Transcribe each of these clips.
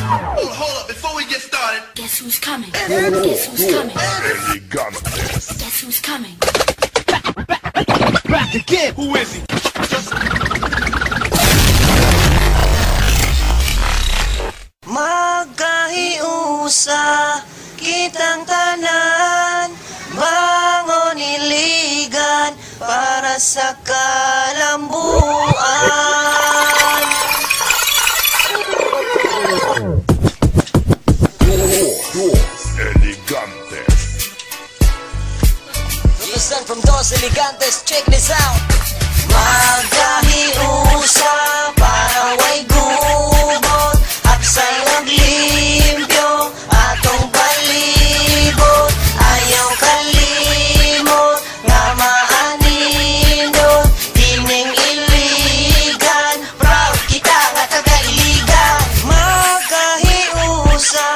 Hold up, before we get started. Guess who's coming? Guess who's coming? Elegantes. Guess who's coming? Back again. Who is he? Magkahiusa kitang tanan, bangon iligan para sa kalambuan. Elegantes. Represent from Dos Elegantes, check this out. Magkahiusa para way gubot, hapsay ug limpyo atong palibot. Ayaw kalimot nga maanindot kining iligan, proud kita nga taga-iligan. Magkahiusa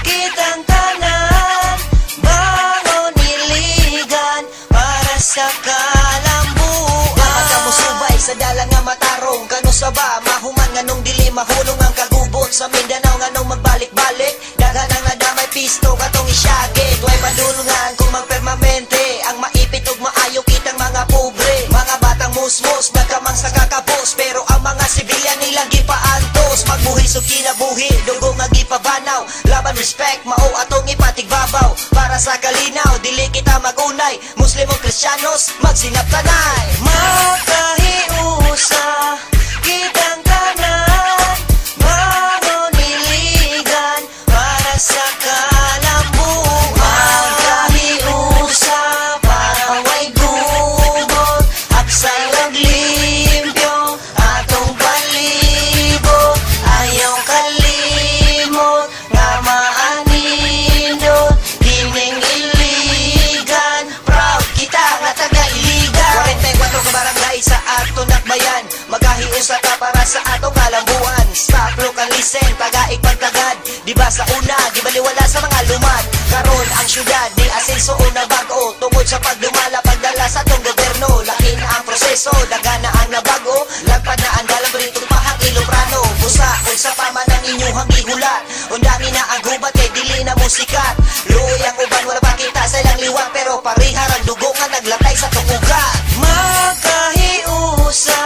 kitang tanan, bangon iligan para sa kalambuan. Kamusubay sa dala nga matarong kano sa ba mahuman nganong dili mahulong ang kagubot sa Mindanao nganong magbalik-balik daghan ang nadamay pisto katong isyage tuway padulungan kung magpermamente ang maipit ug maayo kitang mga pobre mga batang musmos nagkamang sa kakapos pero ang mga sibilyan nilang gipaantos magbuhi sa kinabuhi dugo nga gipabanaw laban respect mao atong ipatigbabaw para sa kalinaw dili kita magunay Muslim o Kristyanos magsinaptanay. Magkahiusa kitang tanan, bangon iligan para sa kalambuan. Magkahiusa para way gubot, hapsay ug limpyo atong palibot. Ayaw kalimot nga maanindot kining iligan, proud kita nga taga-iligan. 44 ka barangay sa ato nakbayan, magkahiusa ka para sa atong kalambuan. Stop, look and listen, tagaig pagtagad. Diba sa una, di baliwala sa mga lumad. Karon ang syudad, di asenso o nabago. Tungod sa pagdumala, pagdala sa atong gobyerno. Laki na ang proseso, daga na ang nabago. Lagpad na ang dalang britong pahang iloprano. Busa, kung sa pama ng inyong ihulat. Undami na ang gubat, kay dili na musikat. Luoy ang uban, wala pa kita sa ilang liwat. Pero parihar ang dugo nga naglatay sa tukugat. Magkahiusa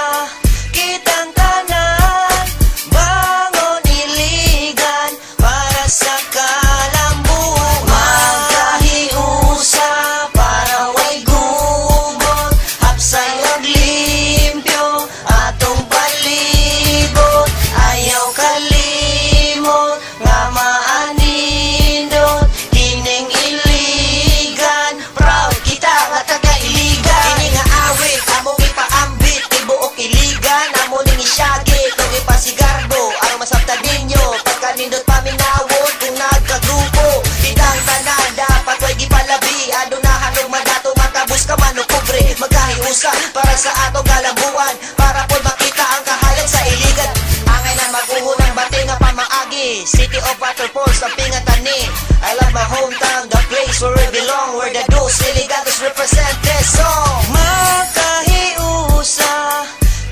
kitang tanan, bangon iligan para sa kalambuan. Magkahiusa para way gubot, hapsay ug limpyo atong palibot. Ayaw kalimot nga maanindot kining iligan, proud kita nga taga-iligan. Kini nga awit among ipaambit tibuok iligan, amo ning isyagi kung ipasigardo aron masabtan ninyo pagkanindot paminawon kung nagkagrupo. Kitang tanan dapat way gipalabi adunahan ug madato matabus ka man og pobre. Magkahiusa para sa atong kalambuan para pod makita ang kahayag sa iligan. Angay na mag-uho ng bati nga pamaagi, City of Waterfalls ang pingatani. I love my hometown, the place where I belong, where the Dos Elegantes represent this song. Magkahiusa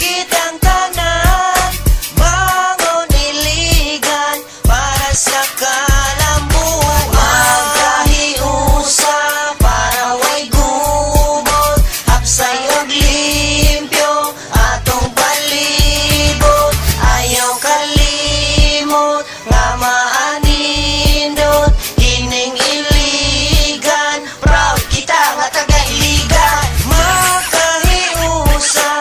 kitang tanan, bangon iligan para sa kalambuan. Magkahiusa para way gubot, hapsay ug limpyo atong palibot. Ayaw kalimot nga maanindot kining iligan, proud kita nga taga-iligan. Magkahiusa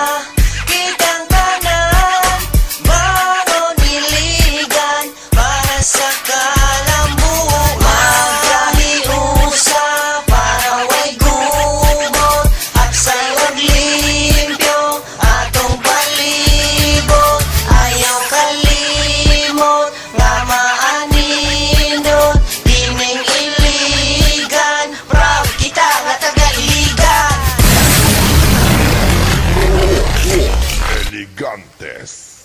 kitang tanan, bangon iligan para sa kalambuan. Magkahiusa para way gubot, hapsay ug limpyo atong palibot. Ayaw kalimot nga maanindot kining iligan, proud kita nga taga-iligan. Elegantes.